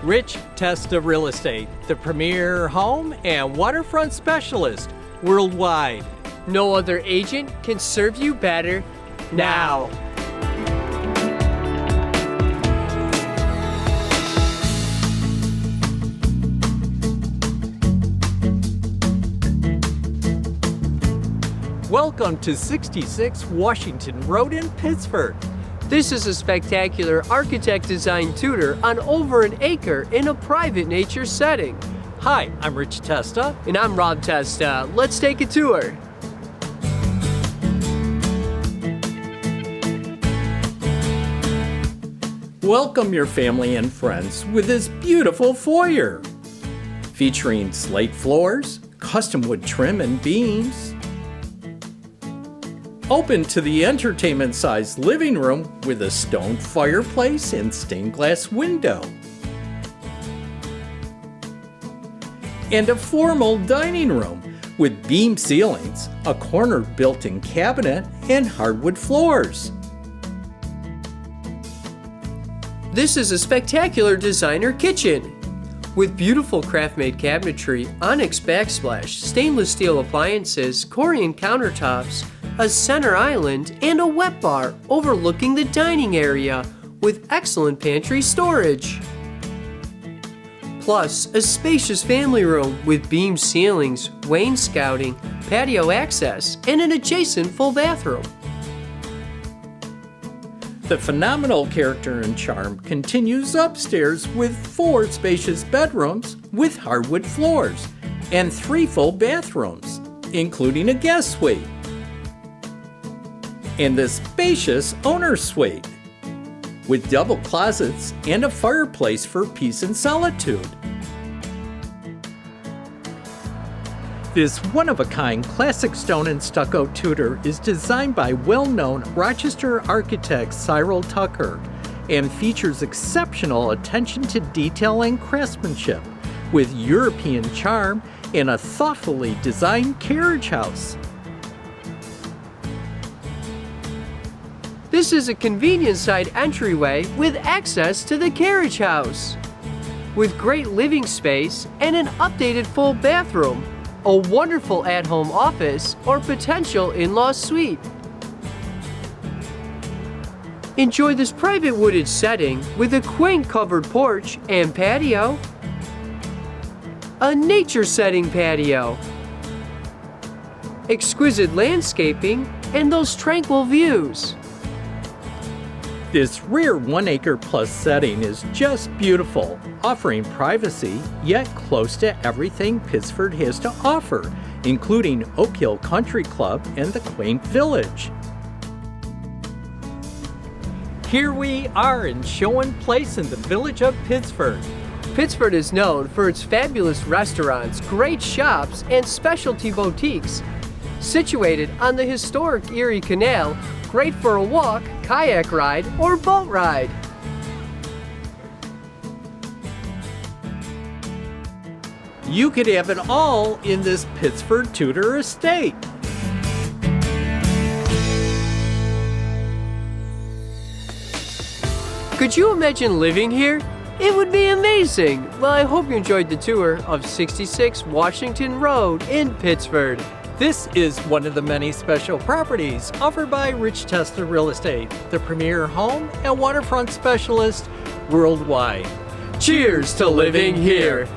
Rich Testa Real Estate, the premier home and waterfront specialist worldwide. No other agent can serve you better now. Welcome to 66 Washington Road in Pittsford. This is a spectacular architect-designed Tudor on over an acre in a private nature setting. Hi, I'm Rich Testa. And I'm Rob Testa. Let's take a tour. Welcome your family and friends with this beautiful foyer. Featuring slate floors, custom wood trim and beams. Open to the entertainment-sized living room with a stone fireplace and stained glass window. And a formal dining room with beam ceilings, a corner built-in cabinet, and hardwood floors. This is a spectacular designer kitchen with beautiful craft-made cabinetry, onyx backsplash, stainless steel appliances, Corian countertops, a center island, and a wet bar overlooking the dining area with excellent pantry storage. Plus, a spacious family room with beam ceilings, wainscoting, patio access, and an adjacent full bathroom. The phenomenal character and charm continues upstairs with 4 spacious bedrooms with hardwood floors and 3 full bathrooms, including a guest suite. And the spacious owner's suite with double closets and a fireplace for peace and solitude. This one-of-a-kind classic stone and stucco Tudor is designed by well-known Rochester architect Cyril Tucker and features exceptional attention to detail and craftsmanship with European charm and a thoughtfully designed carriage house. This is a convenient side entryway with access to the carriage house. With great living space and an updated full bathroom, a wonderful at-home office, or potential in-law suite. Enjoy this private wooded setting with a quaint covered porch and patio, a nature setting patio, exquisite landscaping, and those tranquil views. This rear 1 acre plus setting is just beautiful, offering privacy yet close to everything Pittsford has to offer, including Oak Hill Country Club and the quaint village. Here we are in Showen Place in the village of Pittsford. Pittsford is known for its fabulous restaurants, great shops, and specialty boutiques. Situated on the historic Erie Canal, great for a walk, kayak ride, or boat ride. You could have it all in this Pittsford Tudor estate. Could you imagine living here? It would be amazing. Well, I hope you enjoyed the tour of 66 Washington Road in Pittsford. This is one of the many special properties offered by Rich Testa Real Estate, the premier home and waterfront specialist worldwide. Cheers to living here.